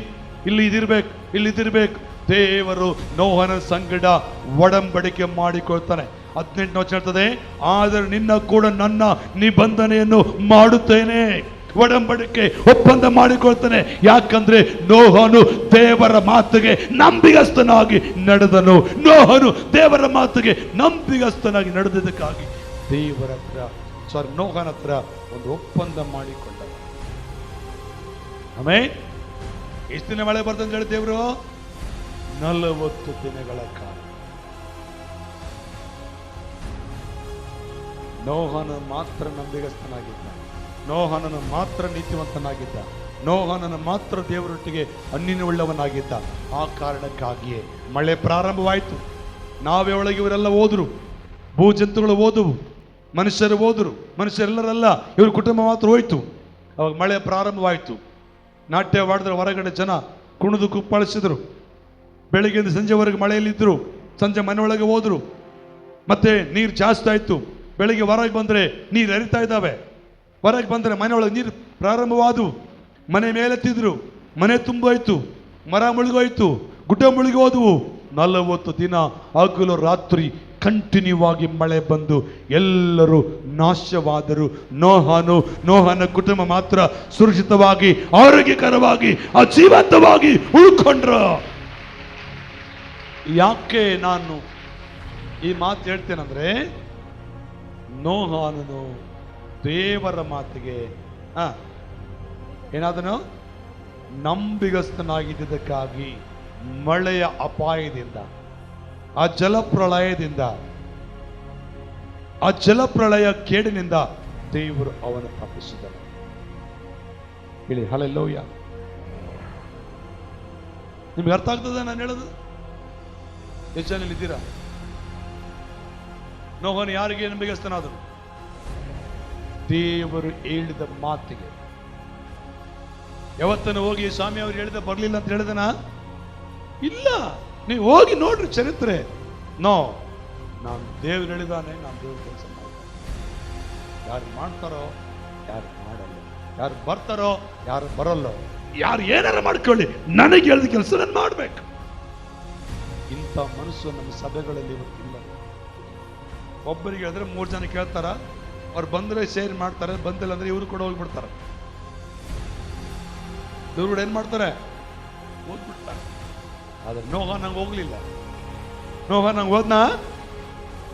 ಇಲ್ಲಿ ಇದಿರ್ಬೇಕು, ಇಲ್ಲಿ ಇದಿರ್ಬೇಕು. ದೇವರು ನೋಹನ ಸಂಗಡ ಒಡಂಬಡಿಕೆ ಮಾಡಿಕೊಳ್ತಾನೆ. 18ನೇ ವಚನ ಹೇಳ್ತದೆ, ಆದರೆ ನಿನ್ನ ಕೂಡ ನನ್ನ ನಿಬಂಧನೆಯನ್ನು ಮಾಡುತ್ತೇನೆ, ಒಡಂಬಡಿಕೆ ಒಪ್ಪಂದ ಮಾಡಿಕೊಳ್ತಾನೆ. ಯಾಕಂದ್ರೆ ನೋಹನು ದೇವರ ಮಾತಿಗೆ ನಂಬಿಗಸ್ತನಾಗಿ ನಡೆದನು. ನೋಹನು ದೇವರ ಮಾತಿಗೆ ನಂಬಿಗಸ್ತನಾಗಿ ನಡೆದಿದ್ದಕ್ಕಾಗಿ ದೇವರ ಹತ್ರ ನೋಹನ ಹತ್ರ ಒಂದು ಒಪ್ಪಂದ ಮಾಡಿಕೊಂಡ. ಆಮೇಲೆ ಎಷ್ಟು ದಿನ ಮಳೆ ಬರ್ತಂತ ಹೇಳಿ ದೇವರು? 40 ದಿನಗಳ ಕಾಲ. ನೋಹನು ಮಾತ್ರ ನಂಬಿಗಸ್ತನಾಗಿದ್ದ, ನೋಹನನು ಮಾತ್ರ ನೀತಿವಂತನಾಗಿದ್ದ, ನೋಹನನು ಮಾತ್ರ ದೇವರೊಟ್ಟಿಗೆ ಅನ್ಯನುಳ್ಳವನಾಗಿದ್ದ. ಆ ಕಾರಣಕ್ಕಾಗಿಯೇ ಮಳೆ ಪ್ರಾರಂಭವಾಯಿತು. ನಾವೇ ಒಳಗೆ ಇವರೆಲ್ಲ ಹೋದ್ರು, ಭೂಜಂತುಗಳು ಹೋದವು, ಮನುಷ್ಯರು ಹೋದರು, ಮನುಷ್ಯರೆಲ್ಲರಲ್ಲ, ಇವ್ರ ಕುಟುಂಬ ಮಾತ್ರ ಹೋಯ್ತು. ಅವಾಗ ಮಳೆ ಪ್ರಾರಂಭವಾಯಿತು. ನಾಟ್ಯವಾಡಿದ್ರೆ ಹೊರಗಡೆ ಜನ ಕುಣಿದು ಕುಪ್ಪಳಿಸಿದ್ರು. ಬೆಳಿಗ್ಗೆಯಿಂದ ಸಂಜೆವರೆಗೆ ಮಳೆಯಲ್ಲಿದ್ದರು. ಸಂಜೆ ಮನೆಯೊಳಗೆ ಹೋದ್ರು. ಮತ್ತೆ ನೀರು ಜಾಸ್ತಿ ಆಯಿತು. ಬೆಳಿಗ್ಗೆ ಹೊರಗೆ ಬಂದರೆ ನೀರು ಹರಿತಾ ಇದ್ದಾವೆ. ಹೊರಗೆ ಬಂದರೆ ಮನೆಯೊಳಗೆ ನೀರು ಪ್ರಾರಂಭವಾದವು. ಮನೆ ಮೇಲೆತ್ತಿದ್ರು, ಮನೆ ತುಂಬೋಯ್ತು, ಮರ ಮುಳುಗೋಯ್ತು, ಗುಡ್ಡ ಮುಳುಗಿ ಹೋದವು. 40 ದಿನ ಹಗಲು ರಾತ್ರಿ ಕಂಟಿನ್ಯೂ ಆಗಿ ಮಳೆ ಬಂದು ಎಲ್ಲರೂ ನಾಶವಾದರು. ನೋಹನ ಕುಟುಂಬ ಮಾತ್ರ ಸುರಕ್ಷಿತವಾಗಿ, ಆರೋಗ್ಯಕರವಾಗಿ, ಜೀವಂತವಾಗಿ ಉಳ್ಕೊಂಡ್ರ. ಯಾಕೆ ನಾನು ಈ ಮಾತು ಹೇಳ್ತೇನೆಂದ್ರೆ, ನೋಹನು ದೇವರ ಮಾತಿಗೆ ಏನಾದನು? ನಂಬಿಗಸ್ತನಾಗಿದ್ದಕ್ಕಾಗಿ ಮಳೆಯ ಅಪಾಯದಿಂದ, ಆ ಜಲಪ್ರಳಯದಿಂದ, ಆ ಜಲಪ್ರಳಯ ಕೇಡಿನಿಂದ ದೇವರು ಅವನು ತಪ್ಪಿಸಿದನು. ಹೇಳಿ ಹಲ್ಲೆಲೂಯ. ನಿಮ್ಗೆ ಅರ್ಥ ಆಗ್ತದೆ ನಾನು ಹೇಳೋದು? ಎಷ್ಟು ಜನ ಇದ್ದೀರಾ? ನೋಹನು ಯಾರಿಗೆ ನಂಬಿಗಸ್ತನಾದರು? ದೇವರು ಹೇಳಿದ ಮಾತಿಗೆ. ಯಾವತ್ತನ್ನು ಹೋಗಿ ಸ್ವಾಮಿ ಅವ್ರು ಹೇಳಿದ ಬರ್ಲಿಲ್ಲ ಅಂತ ಹೇಳಿದನ? ಇಲ್ಲ. ನೀವು ಹೋಗಿ ನೋಡ್ರಿ ಚರಿತ್ರೆ. ನಾನು ದೇವ್ರು ಹೇಳಿದಾನೆ, ನಾನು ದೇವ್ರ ಕೆಲಸ ಮಾಡ್ತೇನೆ. ಯಾರು ಮಾಡ್ತಾರೋ ಯಾರು ಮಾಡಲ್ಲ, ಯಾರು ಬರ್ತಾರೋ ಯಾರು ಬರಲ್ಲೋ, ಯಾರು ಏನಾರ ಮಾಡ್ಕೊಳ್ಳಿ, ನನಗೆ ಹೇಳಿದ ಕೆಲಸ ನಾನು ಮಾಡ್ಬೇಕು. ಇಂಥ ಮನಸ್ಸು ನಮ್ಮ ಸಭೆಗಳಲ್ಲಿ ಇವತ್ತಿಲ್ಲ. ಒಬ್ಬರಿಗೆ ಹೇಳಿದ್ರೆ 3 ಜನ ಕೇಳ್ತಾರ, ಅವ್ರು ಬಂದ್ರೆ ಶೇರ್ ಮಾಡ್ತಾರೆ, ಬಂದಿಲ್ಲ ಅಂದ್ರೆ ಇವರು ಕೂಡ ಹೋಗ್ಬಿಡ್ತಾರೆ. ಇವ್ರು ಕೂಡ ಏನ್ ಮಾಡ್ತಾರೆ? ಹೋಗ್ಬಿಡ್ತಾರೆ. ಆದ್ರೆ ನೋಹ ನಂಗೆ ಹೋಗ್ಲಿಲ್ಲ. ನೋಹ ನಂಗೆ ಹೋದ್ನಾ?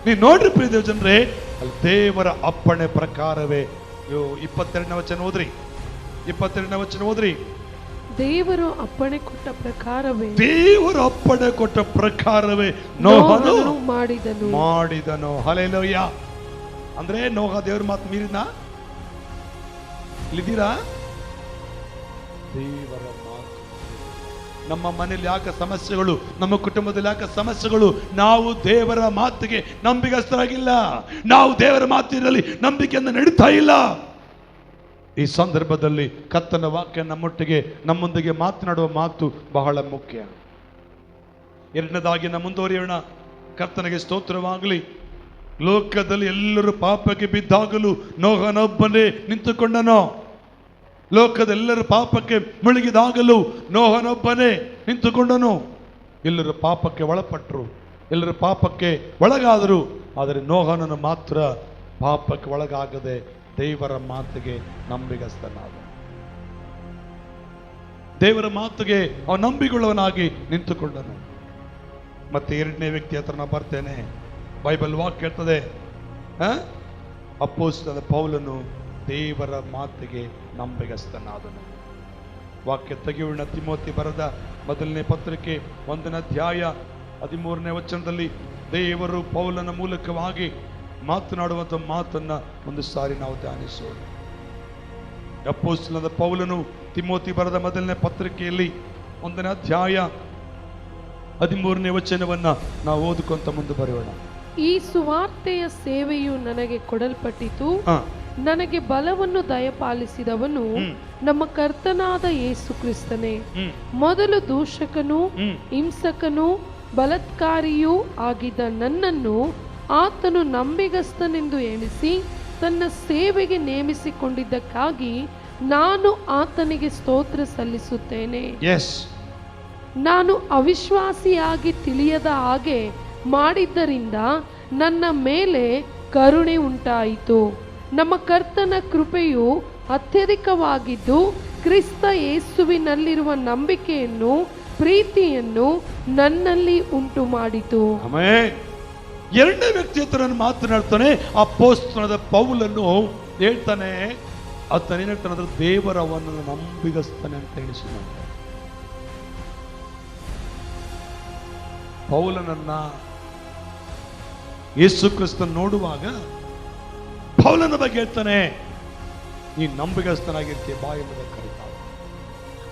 ನೀವು ನೋಡ್ರಿ ಪ್ರಿಯ ದೇವ ಜನರೇ, ಅಲ್ಲಿ ದೇವರ ಅಪ್ಪಣೆ ಪ್ರಕಾರವೇ 22ನೇ ವಚನ ಓದ್ರಿ. 22ನೇ ವಚನ ಓದ್ರಿ. ದೇವರು ಅಪ್ಪಣೆ ಕೊಟ್ಟ ಪ್ರಕಾರವೇ, ದೇವರು ಅಪ್ಪಣೆ ಕೊಟ್ಟ ಪ್ರಕಾರವೇ ನೋಹನು ಮಾಡಿದನು. ಹಲ್ಲೆಲೂಯಾ. ಅಂದ್ರೆ ನೋಹ ದೇವ್ರ ಮಾತು ಮೀರಿದ್ನ? ಇಲ್ಲಿದ್ದೀರಾ? ದೇವರ ಮಾತು. ನಮ್ಮ ಮನೆಯಲ್ಲಿ ಯಾಕೆ ಸಮಸ್ಯೆಗಳು, ನಮ್ಮ ಕುಟುಂಬದಲ್ಲಿ ಯಾಕೆ ಸಮಸ್ಯೆಗಳು? ನಾವು ದೇವರ ಮಾತಿಗೆ ನಂಬಿಗಸ್ತರಾಗಿಲ್ಲ. ನಾವು ದೇವರ ಮಾತಿನಲ್ಲಿ ನಂಬಿಕೆಯಿಂದ ನಡೀತಾ ಇಲ್ಲ. ಈ ಸಂದರ್ಭದಲ್ಲಿ ಕರ್ತನ ವಾಕ್ಯ ನಮ್ಮೊಂದಿಗೆ ಮಾತನಾಡುವ ಮಾತು ಬಹಳ ಮುಖ್ಯ. ಎರಡನೇದಾಗಿ ನಾವು ಮುಂದುವರಿಯೋಣ. ಕರ್ತನಿಗೆ ಸ್ತೋತ್ರವಾಗಲಿ. ಲೋಕದಲ್ಲಿ ಎಲ್ಲರೂ ಪಾಪಕ್ಕೆ ಬಿದ್ದಾಗಲೂ ನೋಹನೊಬ್ಬನೇ ನಿಂತುಕೊಂಡನೋ. ಲೋಕದೆಲ್ಲರೂ ಪಾಪಕ್ಕೆ ಮುಳುಗಿದಾಗಲೂ ನೋಹನೊಬ್ಬನೇ ನಿಂತುಕೊಂಡನು. ಎಲ್ಲರೂ ಪಾಪಕ್ಕೆ ಒಳಪಟ್ಟರು, ಎಲ್ಲರೂ ಪಾಪಕ್ಕೆ ಒಳಗಾದರು. ಆದರೆ ನೋಹನನು ಮಾತ್ರ ಪಾಪಕ್ಕೆ ಒಳಗಾಗದೆ ದೇವರ ಮಾತಿಗೆ ನಂಬಿಗಸ್ತನಾದ. ದೇವರ ಮಾತಿಗೆ ಅವನು ನಂಬಿಕೊಳ್ಳುವನಾಗಿ ನಿಂತುಕೊಂಡನು. ಮತ್ತೆ ಎರಡನೇ ವ್ಯಕ್ತಿ ಹತ್ರ ನಾನು ಬರ್ತೇನೆ. ಬೈಬಲ್ ವಾಕ್ಯ ಹೇಳ್ತದೆ, ಅಪೊಸ್ತಲನಾದ ಪೌಲನು ದೇವರ ಮಾತಿಗೆ ನಂಬಿಗಸ್ತನಾದನು. ವಾಕ್ಯ ತೆಗೆಯೋಣ. ತಿಮೋತಿ ಬರೆದ ಮೊದಲನೇ ಪತ್ರಿಕೆ 1ನೇ ಅಧ್ಯಾಯ 13ನೇ ವಚನದಲ್ಲಿ ದೇವರು ಪೌಲನ ಮೂಲಕವಾಗಿ ಮಾತನಾಡುವಂಥ ಮಾತನ್ನ ಒಂದು ಸಾರಿ ನಾವು ಧ್ಯಾನಿಸೋಣ. ಅಪೊಸ್ತಲನಾದ ಪೌಲನು ತಿಮೋತಿ ಬರೆದ ಮೊದಲನೇ ಪತ್ರಿಕೆಯಲ್ಲಿ 1ನೇ ಅಧ್ಯಾಯ 13ನೇ ವಚನವನ್ನ ನಾವು ಓದಿಕೊಂತ ಮುಂದೆ ಬರೆಯೋಣ. ಈ ಸುವಾರ್ತೆಯ ಸೇವೆಯು ನನಗೆ ಕೊಡಲ್ಪಟ್ಟಿತು. ನನಗೆ ಬಲವನ್ನು ದಯಪಾಲಿಸಿದವನು ನಮ್ಮ ಕರ್ತನಾದ ಯೇಸು ಕ್ರಿಸ್ತನೇ. ಮೊದಲು ದೂಷಕನೂ ಹಿಂಸಕನೂ ಬಲಾತ್ಕಾರಿಯೂ ಆಗಿದ್ದ ನನ್ನನ್ನು ಆತನು ನಂಬಿಗಸ್ತನೆಂದು ಎಣಿಸಿ ತನ್ನ ಸೇವೆಗೆ ನೇಮಿಸಿಕೊಂಡಿದ್ದಕ್ಕಾಗಿ ನಾನು ಆತನಿಗೆ ಸ್ತೋತ್ರ ಸಲ್ಲಿಸುತ್ತೇನೆ. ನಾನು ಅವಿಶ್ವಾಸಿಯಾಗಿ ತಿಳಿಯದ ಹಾಗೆ ಮಾಡಿದ್ದರಿಂದ ನನ್ನ ಮೇಲೆ ಕರುಣೆ ಉಂಟಾಯಿತು. ನಮ್ಮ ಕರ್ತನ ಕೃಪೆಯು ಅತ್ಯಧಿಕವಾಗಿದ್ದು ಕ್ರಿಸ್ತ ಯೇಸುವಿನಲ್ಲಿರುವ ನಂಬಿಕೆಯನ್ನು ಪ್ರೀತಿಯನ್ನು ನನ್ನಲ್ಲಿ ಉಂಟು ಮಾಡಿತು. ಎರಡನೇ ವ್ಯಕ್ತಿ ಹತ್ರ ಮಾತನಾಡ್ತಾನೆ. ಅಪೊಸ್ತಲನಾದ ಪೌಲನು ಹೇಳ್ತಾನೆ, ಆತನೇನಂದ್ರೆ ದೇವರವನನ್ನು ನಂಬಿಗಸ್ತನೆ ಅಂತ ಎಣಿಸಿದ. ಪೌಲನನ್ನ ಯೇಸು ಕ್ರಿಸ್ತನ ನೋಡುವಾಗ ಪೌಲನ ಬಗ್ಗೆ ಹೇಳ್ತಾನೆ, ನೀ ನಂಬಿಗಸ್ತನಾಗಿರ್ತೀಯ ಬಾ ಎಂಬುದನ್ನು ಕರೀತಾನೆ.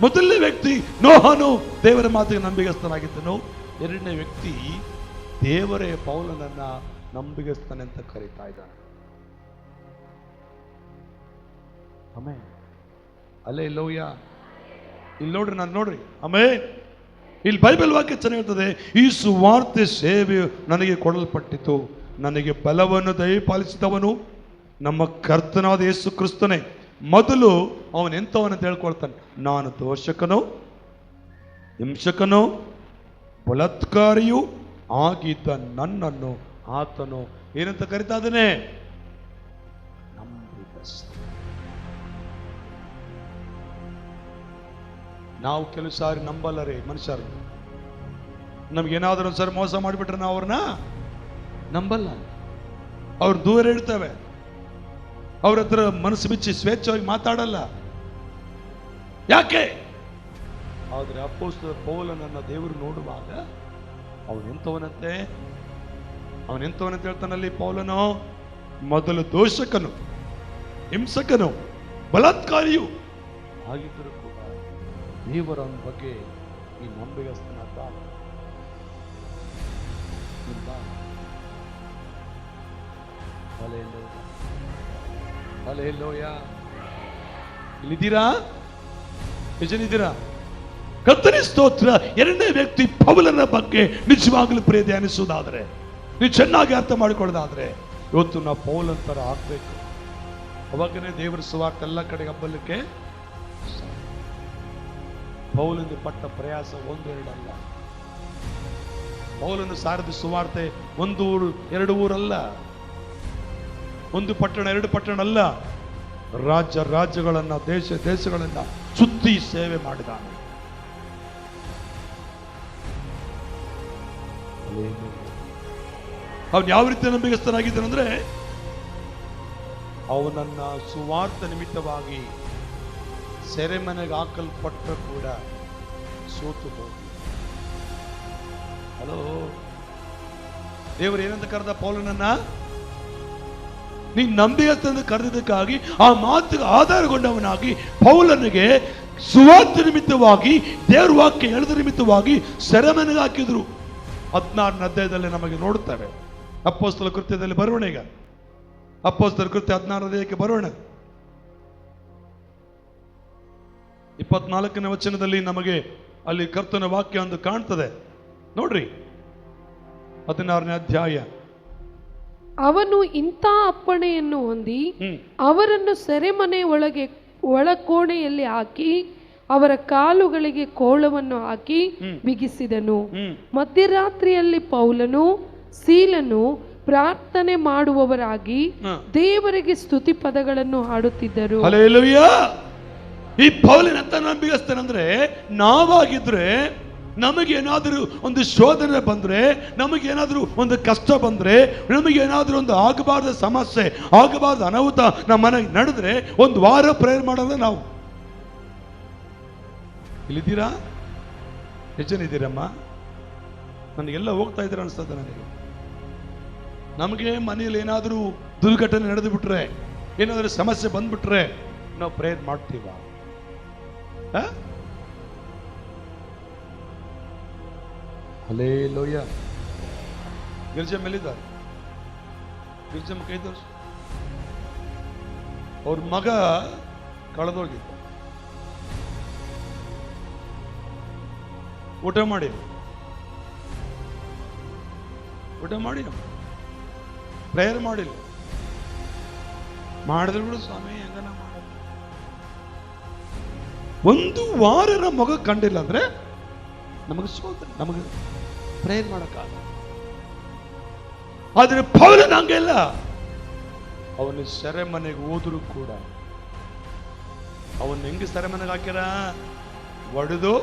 ಮೊದಲನೇ ವ್ಯಕ್ತಿ ನೋಹನು ದೇವರ ಮಾತಿಗೆ ನಂಬಿಗಸ್ತನಾಗಿದ್ದನು. ಎರಡನೇ ವ್ಯಕ್ತಿ ದೇವರೇ ಪೌಲನನ್ನ ನಂಬಿಗಸ್ತನೆ ಅಂತ ಕರೀತಾ ಇದ್ದಾನೆ. ಆಮೇಲೆ ಅಲ್ಲೇ ಲೋಯ ಇಲ್ಲಿ ನೋಡ್ರಿ, ನಾನು ನೋಡ್ರಿ ಆಮೇಲೆ ಇಲ್ಲಿ ಬೈಬಲ್ ವಾಕ್ಯ ಚೆನ್ನಾಗಿರ್ತದೆ. ಈ ಸುವಾರ್ತೆ ಸೇವೆಯು ನನಗೆ ಕೊಡಲ್ಪಟ್ಟಿತು. ನನಗೆ ಬಲವನ್ನು ದಯಪಾಲಿಸಿದವನು ನಮ್ಮ ಕರ್ತನಾದ ಯೇಸು ಕ್ರಿಸ್ತನೇ. ಮೊದಲು ಅವನೆಂಥವನಂತ ಹೇಳ್ಕೊಳ್ತಾನೆ, ನಾನು ದೋಷಕನೋ ಹಿಂಸಕನೋ ಬಲಾತ್ಕಾರಿಯೂ ಆಗಿದ್ದ ನನ್ನನ್ನು ಆತನು ಏನಂತ ಕರಿತಾ ಇದ್ದಾನೆ? ನಂಬಿಗಸ್ತ. ನಾವು ಕೆಲವು ಸಾರಿ ನಂಬಲ್ಲರೇ ಮನುಷ್ಯರು. ನಮ್ಗೇನಾದ್ರೂ ಒಂದ್ಸರಿ ಮೋಸ ಮಾಡಿಬಿಟ್ರೆ ನಾವು ಅವ್ರನ್ನ ನಂಬಲ್ಲ. ಅವ್ರು ದೂರ ಇಡ್ತೇವೆ. ಅವ್ರ ಹತ್ರ ಮನಸ್ಸು ಬಿಚ್ಚಿ ಸ್ವೇಚ್ಛವಾಗಿ ಮಾತಾಡಲ್ಲ. ಯಾಕೆ? ಆದ್ರೆ ಅಪೊಸ್ತಲ ಪೌಲನನ್ನ ದೇವರು ನೋಡುವಾಗ ಅವನೆಂತವನಂತೆ ಹೇಳ್ತಾನಲ್ಲಿ ಪೌಲನು ಮೊದಲು ದೋಷಕನು ಹಿಂಸಕನು ಬಲಾತ್ಕಾರಿಯು ಆಗಿದ್ದರೂ ಕೂಡ ದೇವರ ಬಗ್ಗೆ ಈ ನಂಬಿಗಸ್ತನಾದ ಇಲ್ಲಿದ್ದೀರಾ? ನಿಜನಿದ್ದೀರಾ? ಕರ್ತನೇ ಸ್ತೋತ್ರ. ಎರಡನೇ ವ್ಯಕ್ತಿ ಪೌಲನ ಬಗ್ಗೆ ನಿಜವಾಗಲೂ ಪ್ರಿಯ ಧ್ಯಾನಿಸುವುದಾದ್ರೆ, ನೀವು ಚೆನ್ನಾಗಿ ಅರ್ಥ ಮಾಡಿಕೊಳ್ಳೋದಾದ್ರೆ, ಇವತ್ತು ನಾವು ಪೌಲನ ತರ ಆಗ್ಬೇಕು. ಅವಾಗನೇ ದೇವರ ಸುವಾರ್ತೆ ಎಲ್ಲ ಕಡೆಗೆ ಹಬ್ಬಲಿಕ್ಕೆ. ಪೌಲನು ಪಟ್ಟ ಪ್ರಯಾಸ 1-2 ಅಲ್ಲ. ಪೌಲನು ಸಾರಿದ ಸುವಾರ್ತೆ 1 ಊರು 2 ಊರಲ್ಲ, 1 ಪಟ್ಟಣ 2 ಪಟ್ಟಣ ಅಲ್ಲ, ರಾಜ್ಯಗಳನ್ನ ದೇಶಗಳನ್ನ ಸುತ್ತಿ ಸೇವೆ ಮಾಡಿದಾನೆ. ಅವನು ಯಾವ ರೀತಿ ನಂಬಿಗಸ್ತನಾಗಿದ್ದಾನಂದ್ರೆ, ಅವನನ್ನ ಸುವಾರ್ತೆ ನಿಮಿತ್ತವಾಗಿ ಸೆರೆಮನೆಗೆ ಹಾಕಲ್ಪಟ್ಟರು ಕೂಡ ಸೋತು ಹೋಗಿ. ಹಲೋ, ದೇವರು ಏನಂತ ಕರೆದ ಪೌಲನನ್ನ? ನೀ ನಂಬಿಗಸ್ತನ ಕರೆದಿದ್ದಕ್ಕಾಗಿ ಆ ಮಾತಿಗೆ ಆಧಾರಗೊಂಡವನಾಗಿ ಪೌಲನಿಗೆ ಸುವಾರ್ತೆ ನಿಮಿತ್ತವಾಗಿ ದೇವರ ವಾಕ್ಯ ಹೇಳಿದ ನಿಮಿತ್ತವಾಗಿ ಸೆರೆಮನೆಗೆ ಹಾಕಿದ್ರು. 16ನೇ ಅಧ್ಯಾಯದಲ್ಲಿ ನಮಗೆ ನೋಡುತ್ತೇವೆ. ಅಪೊಸ್ತಲ ಕೃತ್ಯದಲ್ಲಿ ಬರೋಣ. ಈಗ ಅಪೊಸ್ತಲ ಕೃತ್ಯ 16ನೇ ಅಧ್ಯಾಯಕ್ಕೆ ಬರೋಣ. 24ನೇ ವಚನದಲ್ಲಿ ನಮಗೆ ಅಲ್ಲಿ ಕರ್ತನ ವಾಕ್ಯ ಒಂದು ಕಾಣ್ತದೆ ನೋಡ್ರಿ. 16ನೇ ಅಧ್ಯಾಯ. ಅವನು ಇಂಥ ಅಪ್ಪಣೆಯನ್ನು ಹೊಂದಿ ಅವರನ್ನು ಸೆರೆಮನೆ ಒಳಕೋಣೆಯಲ್ಲಿ ಹಾಕಿ ಅವರ ಕಾಲುಗಳಿಗೆ ಕೋಳವನ್ನು ಹಾಕಿ ಬಿಗಿಸಿದನು. ಮಧ್ಯರಾತ್ರಿಯಲ್ಲಿ ಪೌಲನು ಸೀಲನು ಪ್ರಾರ್ಥನೆ ಮಾಡುವವರಾಗಿ ದೇವರಿಗೆ ಸ್ತುತಿ ಪದಗಳನ್ನು ಹಾಡುತ್ತಿದ್ದರು. ಹಲ್ಲೆಲೂಯಾ. ಈ ಪೌಲನ ಅಂತ ನಂಬಿಗಸ್ತನಂದ್ರೆ, ನಾವಾಗಿದ್ರೆ ನಮಗೇನಾದರೂ ಒಂದು ಶೋಧನೆ ಬಂದರೆ, ನಮಗೇನಾದರೂ ಒಂದು ಕಷ್ಟ ಬಂದರೆ, ನಮಗೇನಾದರೂ ಒಂದು ಆಗಬಾರ್ದ ಸಮಸ್ಯೆ, ಆಗಬಾರ್ದ ಅನಾಹುತ ನಮ್ಮ ಮನೆಗೆ ನಡೆದ್ರೆ 1 ವಾರ ಪ್ರೇಯರ್ ಮಾಡೋದ ನಾವು. ಇಲ್ಲಿದ್ದೀರಾ? ಎಷ್ಟು ಜನ ಇದ್ದೀರಮ್ಮ? ನನಗೆಲ್ಲ ಹೋಗ್ತಾ ಇದ್ದೀರ ಅನಿಸ್ತದೆ ನನಗೆ. ನಮಗೆ ಮನೆಯಲ್ಲಿ ಏನಾದರೂ ದುರ್ಘಟನೆ ನಡೆದು ಬಿಟ್ರೆ, ಏನಾದರೂ ಸಮಸ್ಯೆ ಬಂದ್ಬಿಟ್ರೆ ನಾವು ಪ್ರೇಯರ್ ಮಾಡ್ತೀವ? ಹಲ್ಲೆಲೂಯಾ. ಗಿರ್ಜಮ್ಮ ಮೇಲಿದ್ದಾರೆ, ಗಿರ್ಜಮ್ಮ ಕೈ ತೋರಿಸು. ಅವ್ರ ಮಗ ಕಳೆದೋಗಿದ್ದ, ಊಟ ಮಾಡಿ ಪ್ರೇಯರ್ ಮಾಡಿಲ್ಲ. ಮಾಡಿದ್ರೆ ಬಿಡು ಸ್ವಾಮಿ, ಹೆಂಗನ ಮಾಡ. 1 ವಾರ ನಮ್ಮ ಮಗ ಕಂಡಿಲ್ಲ ಅಂದ್ರೆ ನಮಗೆ ಸೋದರ, ನಮಗೆ ಪ್ರೇಯರ್ ಮಾಡಕ್ಕಾಗಲ್ಲ. ಆದ್ರೆ ಪೌಲನ ಹಂಗೆಲ್ಲ. ಅವನು ಸೆರೆಮನೆಗೆ ಹೋದ್ರು ಕೂಡ ಅವನು ಹೆಂಗೆ ಸೆರೆಮನೆಗೆ ಹಾಕ್ಯಾರ? ಒಡೆದು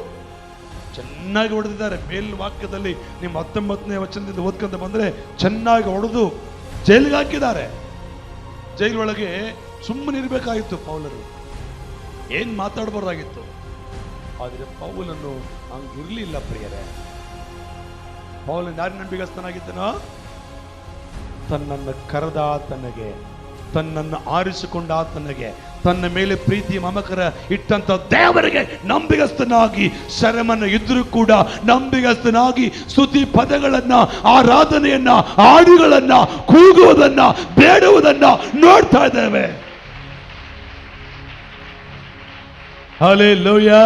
ಚೆನ್ನಾಗಿ ಹೊಡೆದಿದ್ದಾರೆ. ವಾಕ್ಯದಲ್ಲಿ ನಿಮ್ಮ 19ನೇ ವಚನದಿಂದ ಓದ್ಕೊಂತ ಬಂದ್ರೆ ಚೆನ್ನಾಗಿ ಹೊಡೆದು ಜೈಲಿಗೆ ಹಾಕಿದ್ದಾರೆ. ಜೈಲೊಳಗೆ ಸುಮ್ಮನೆ ಇರಬೇಕಾಗಿತ್ತು ಪೌಲರು, ಏನ್ ಮಾತಾಡಬಾರ್ದಾಗಿತ್ತು. ಆದ್ರೆ ಪೌಲನು ಹಂಗಿರ್ಲಿಲ್ಲ ಪ್ರಿಯರೇ. ಪೌಲನು ಯಾರು ನಂಬಿಗಸ್ತನಾಗಿದ್ದನೋ? ತನ್ನನ್ನು ಕರೆದ ಆತನಿಗೆ, ತನ್ನನ್ನು ಆರಿಸಿಕೊಂಡ ಆತನಿಗೆ, ತನ್ನ ಮೇಲೆ ಪ್ರೀತಿ ಮಮಕರ ಇಟ್ಟಂತ ದೇವರಿಗೆ ನಂಬಿಗಸ್ತನಾಗಿ, ಸೆರೆಮನೆ ಇದ್ರೂ ಕೂಡ ನಂಬಿಗಸ್ತನಾಗಿ ಸ್ತುತಿ ಪದಗಳನ್ನ, ಆರಾಧನೆಯನ್ನ, ಹಾಡುಗಳನ್ನ, ಕೂಗುವುದನ್ನ, ಬೇಡುವುದನ್ನ ನೋಡ್ತಾ ಇದ್ದೇವೆ. ಹಲ್ಲೆಲೂಯಾ.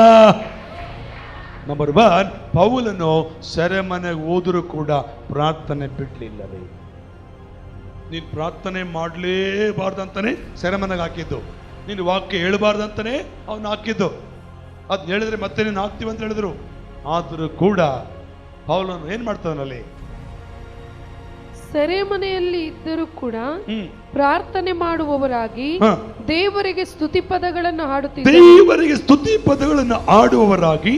ನಂಬರ್ 1, ಪೌಲನು ಸೆರೆಮನೆಗೆ ಹೋದರೂ ಕೂಡ ಪ್ರಾರ್ಥನೆ ಬಿಡ್ಲಿಲ್ಲವೇ? ನೀನು ಪ್ರಾರ್ಥನೆ ಮಾಡಲೇಬಾರ್ದಂತಾನೆ ಸೆರೆಮನೆಗೆ ಹಾಕಿದ್ದು, ನೀನು ವಾಕ್ಯ ಹೇಳಬಾರ್ದಂತಾನೆ ಅವನು ಹಾಕಿದ್ದು. ಅದ್ ಹೇಳಿದ್ರೆ ಮತ್ತೆ ನೀನು ಹಾಕ್ತೀವಿ ಅಂತ ಹೇಳಿದ್ರು. ಆದರೂ ಕೂಡ ಪೌಲನು ಏನ್ ಮಾಡ್ತಾನಲ್ಲಿ? ಸೆರೆಮನೆಯಲ್ಲಿ ಇದ್ದರೂ ಕೂಡ ಪ್ರಾರ್ಥನೆ ಮಾಡುವವರಾಗಿ ದೇವರಿಗೆ ಸ್ತುತಿ ಪದಗಳನ್ನು ಹಾಡುತ್ತಿದ್ದರು. ದೇವರಿಗೆ ಸ್ತುತಿ ಪದಗಳನ್ನು ಹಾಡುವವರಾಗಿ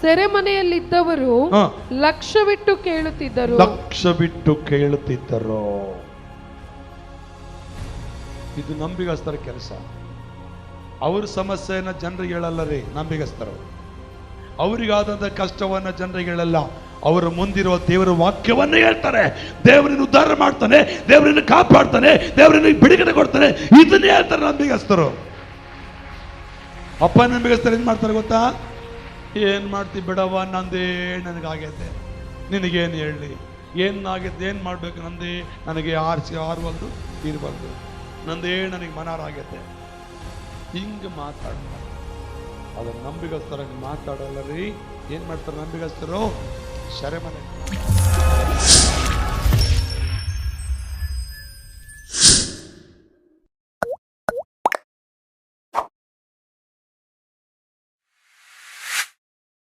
ಸೆರೆಮನೆಯಲ್ಲಿದ್ದವರು ಲಕ್ಷ್ಯವಿಟ್ಟು ಕೇಳುತ್ತಿದ್ದರು. ಲಕ್ಷ್ಯವಿಟ್ಟು ಕೇಳುತ್ತಿದ್ದರು. ಇದು ನಂಬಿಗಸ್ತರ ಕೆಲಸ. ಅವ್ರ ಸಮಸ್ಯೆಯನ್ನ ಜನರಿಗೆ ಹೇಳಲ್ಲ ರೀ ನಂಬಿಗಸ್ತರು. ಅವರಿಗಾದಂತ ಕಷ್ಟವನ್ನ ಜನರಿಗೆ ಹೇಳಲ್ಲ. ಅವರ ಮುಂದಿರುವ ದೇವರ ವಾಕ್ಯವನ್ನ ಹೇಳ್ತಾರೆ. ದೇವರನ್ನು ಉದ್ಧಾರ ಮಾಡ್ತಾನೆ, ದೇವರನ್ನು ಕಾಪಾಡ್ತಾನೆ, ದೇವರನ್ನು ಬಿಡುಗಡೆ ಕೊಡ್ತಾನೆ, ಇದನ್ನೇ ಹೇಳ್ತಾರೆ ನಂಬಿಗಸ್ತರು. ಅಪ್ಪ ನಂಬಿಗಸ್ತರು ಏನ್ ಮಾಡ್ತಾರೆ ಗೊತ್ತಾ? ಏನ್ ಮಾಡ್ತಿ ಬಿಡವ, ನಂದೇ ನನಗಾಗೈತೆ, ನಿನಗೇನು ಹೇಳಿ, ಏನಾಗೈತೆ, ಏನ್ ಮಾಡ್ಬೇಕು, ನಂದೇ ನನಗೆ ಆರ್ವಲ್ದು ತೀರ್ಬಲ್ದು, ನಂದೇ ನನಗೆ ಮನಾರಾಗೈತೆ, ಹಿಂಗೆ ಮಾತಾಡ್ತಾರೆ. ಅದನ್ನ ನಂಬಿಗಸ್ತರಾಗಿ ಮಾತಾಡಲ್ಲ ರೀ. ಏನ್ ಮಾಡ್ತಾರೆ ನಂಬಿಗಸ್ತರು? ಸೆರೆಮನೆ